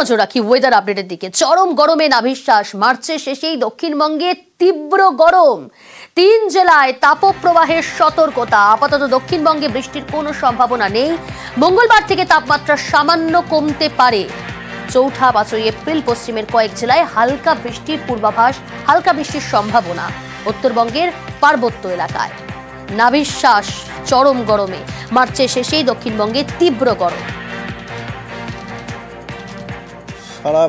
নজর রাখি ওয়েদার আপডেটের দিকে। চরম গরমে নাভিশ্বাস, মার্চের শেষেই দক্ষিণবঙ্গে তীব্র গরম। 3 জেলায় তাপপ্রবাহের সতর্কতা। আপাতত দক্ষিণবঙ্গে বৃষ্টির কোনো সম্ভাবনা নেই। মঙ্গলবার থেকে তাপমাত্রা সামান্য কমতে পারে। 4-5 এপ্রিল পশ্চিমের কয়েক জেলায় হালকা বৃষ্টির পূর্বাভাস, হালকা বৃষ্টির সম্ভাবনা। উত্তরবঙ্গের পার্বত্য এলাকায় নাভিশ্বাস, চরম গরমে মার্চের শেষেই দক্ষিণবঙ্গে তীব্র গরম। সারা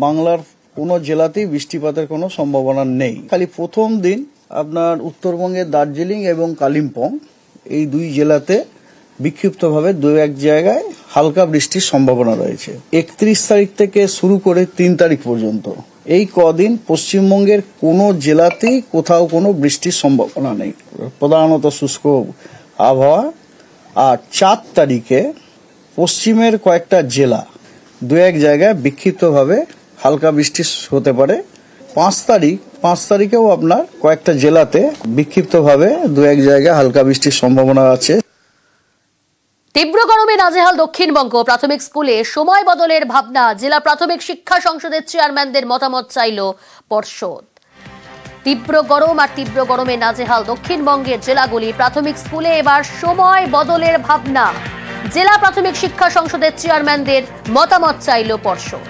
বাংলার কোনো জেলাতেই বৃষ্টিপাতের কোনো সম্ভাবনা নেই। খালি প্রথম দিন আপনার উত্তরবঙ্গের দার্জিলিং এবং কালিম্পং এই 2 জেলাতে বিক্ষিপ্তভাবে 2-1 জায়গায় হালকা বৃষ্টির সম্ভাবনা রয়েছে। 31 তারিখ থেকে শুরু করে 3 তারিখ পর্যন্ত এই কদিন পশ্চিমবঙ্গের কোনো জেলাতেই কোথাও কোনো বৃষ্টির সম্ভাবনা নেই, প্রধানত শুষ্ক আবহাওয়া। আর 4 তারিখে পশ্চিমের কয়েকটা জেলা 2-1 জায়গায় বিক্ষিপ্তভাবে হালকা বৃষ্টি হতে পারে। 5 তারিখেও আপনার কয়েকটা জেলাতে বিক্ষিপ্তভাবে 2-1 জায়গায় হালকা বৃষ্টির সম্ভাবনা আছে। তীব্র গরমে নাজেহাল দক্ষিণবঙ্গ। প্রাথমিক স্কুলে সময় বদলের ভাবনা। জেলা প্রাথমিক শিক্ষা সংসদের চেয়ারম্যানদের মতামত চাইল পর্ষদ। তীব্র গরম আর তীব্র গরমে নাজেহাল দক্ষিণবঙ্গের জেলাগুলি। প্রাথমিক স্কুলে এবার সময় বদলের ভাবনা। জেলা প্রাথমিক শিক্ষা সংসদের চেয়ারম্যানদের মতামত চাইল পর্ষদ।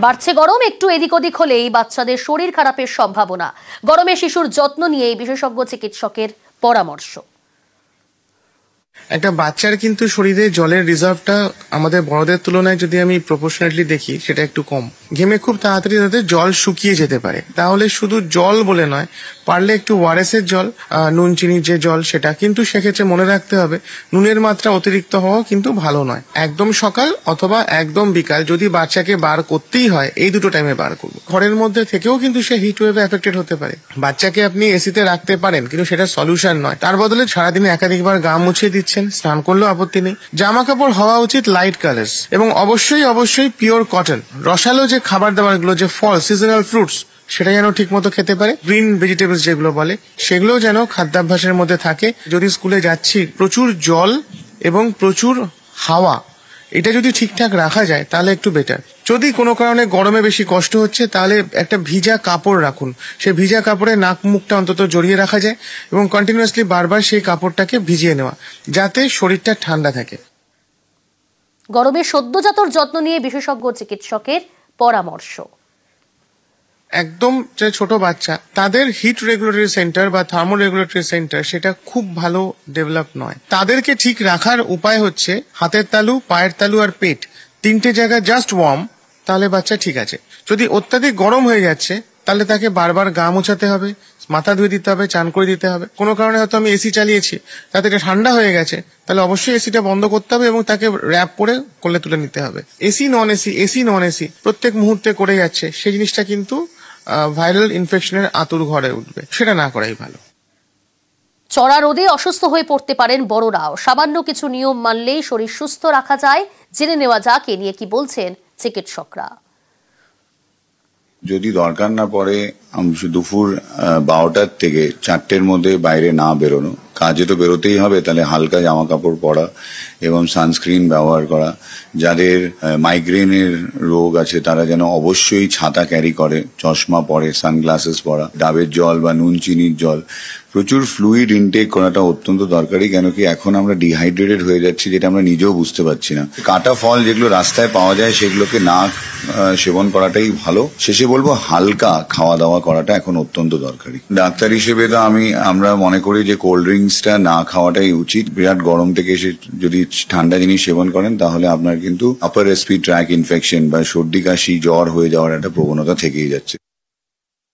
বাড়ছে গরম, একটু এদিক ওদিক হলেই বাচ্চাদের শরীর খারাপের সম্ভাবনা। গরমে শিশুর যত্ন নিয়ে বিশেষজ্ঞ চিকিৎসকের পরামর্শ। একটা বাচ্চার কিন্তু শরীরে জলের রিজার্ভটা আমাদের বড়দের তুলনায় যদি আমি প্রপোর্শনেটলি দেখি সেটা একটু কম। ঘেমে খুব তাড়াতাড়ি তাদের জল শুকিয়ে যেতে পারে। তাহলে শুধু জল বলে নয়, পারলে একটু ওআরএস এর জল, নুন চিনির যে জল সেটা, কিন্তু সেক্ষেত্রে মনে রাখতে হবে নুনের মাত্রা অতিরিক্ত হওয়া কিন্তু ভালো নয়। একদম সকাল অথবা একদম বিকাল যদি বাচ্চাকে বার করতেই হয়, এই দুটো টাইমে বার করবো। ঘরের মধ্যে থেকেও কিন্তু সে হিট ওয়েভে এফেক্টেড হতে পারে। বাচ্চাকে আপনি এসিতে রাখতে পারেন, কিন্তু সেটা সলিউশন নয়। তার বদলে সারাদিনে একাধিকবার গা মুছিয়ে দিচ্ছেন, স্নান করলেও আপত্তি নেই। জামা কাপড় হওয়া উচিত লাইট কালার্স এবং অবশ্যই পিওর কটন। রসালো যে খাবার দাবার গুলো, যে ফল সিজনাল ফ্রুটস, সেটা যেন ঠিক মতো খেতে পারে। গ্রিন ভেজিটেবলস যেগুলো বলে, সেগুলো যেন খাদ্যাভ্যাসের মধ্যে থাকে। যদি স্কুলে যাচ্ছি, প্রচুর জল এবং প্রচুর হাওয়া, এটা যদি ঠিকঠাক রাখা যায় তাহলে একটু বেটার। যদি কোনো কারণে গরমে বেশি কষ্ট হচ্ছে, তাহলে একটা ভিজা কাপড় রাখুন। সেই ভিজা কাপড়ে নাক মুখটা অন্তত জড়িয়ে রাখা যায় এবং কন্টিনিউয়াসলি বারবার সেই কাপড়টাকে ভিজিয়ে নেওয়া, যাতে শরীরটা ঠান্ডা থাকে। গরমে সদ্যজাতর যত্ন নিয়ে বিশেষজ্ঞ চিকিৎসকের পরামর্শ। একদম যে ছোট বাচ্চা, তাদের হিট রেগুলেটরি সেন্টার বা থার্মো রেগুলেটরি সেন্টার সেটা খুব ভালো ডেভেলপ নয়। তাদেরকে ঠিক রাখার উপায় হচ্ছে হাতের তালু, পায়ের তালু আর পেট, 3টে জায়গা জাস্ট ওয়ার্ম, তাহলে বাচ্চা ঠিক আছে। যদি অত্যাধিক গরম হয়ে যাচ্ছে, তাহলে তাকে বারবার গা মোছাতে হবে, মাথা ধুয়ে দিতে হবে, চান করে দিতে হবে। কোনো কারণে হয়তো আমি এসি চালিয়েছি, তাতে এটা ঠান্ডা হয়ে গেছে, তাহলে অবশ্যই এসিটা বন্ধ করতে হবে এবং তাকে র্যাপ করে কোলে তুলে নিতে হবে। এসি নন এসি প্রত্যেক মুহূর্তে করে যাচ্ছে, সেই জিনিসটা কিন্তু ভাইরাল ইনফেকশনের আতুর ঘরে উঠবে। সেটা না করাই ভালো। চড়া রোদে অসুস্থ হয়ে পড়তে পারেন বড়রাও। সামান্য কিছু নিয়ম মানলেই শরীর সুস্থ রাখা যায়। জেনে নেওয়া যাক এ নিয়ে কি বলছেন চিকিৎসকরা। যদি দরকার না পড়ে দুপুর 12টার থেকে 4টের মধ্যে বাইরে না বেরোনো। কাজে তো বেরোতেই হবে, তাহলে হালকা জামা কাপড় পরা এবং সানস্ক্রিন ব্যবহার করা। যাদের মাইগ্রেনের রোগ আছে তারা যেন অবশ্যই ছাতা ক্যারি করে, চশমা পরে, সানগ্লাসেস পরা, ডাবের জল বা নুন চিনির জল। প্রচুর ফ্লুইড ইনটেক করাটা অত্যন্ত দরকারি, কেন কি এখন আমরা ডিহাইড্রেটেড হয়ে যাচ্ছি, যেটা আমরা নিজেও বুঝতে পারছি না। কাটা ফল যেগুলো রাস্তায় পাওয়া যায় সেগুলোকে না সেবন করাটাই ভালো। শেষে বলবো হালকা খাওয়া দাওয়া করাটা এখন অত্যন্ত দরকারি। ডাক্তার হিসেবে তো আমরা মনে করি যে কোল্ড ড্রিঙ্কসটা না খাওয়াটাই উচিত। বিরাট গরম থেকে এসে যদি ঠান্ডা জিনিস সেবন করেন, তাহলে আপনার কিন্তু আপার রেসপিরেটরি ট্র্যাক্ট ইনফেকশন বা সর্দি কাশি জ্বর হয়ে যাওয়ার একটা প্রবণতা থেকেই যাচ্ছে।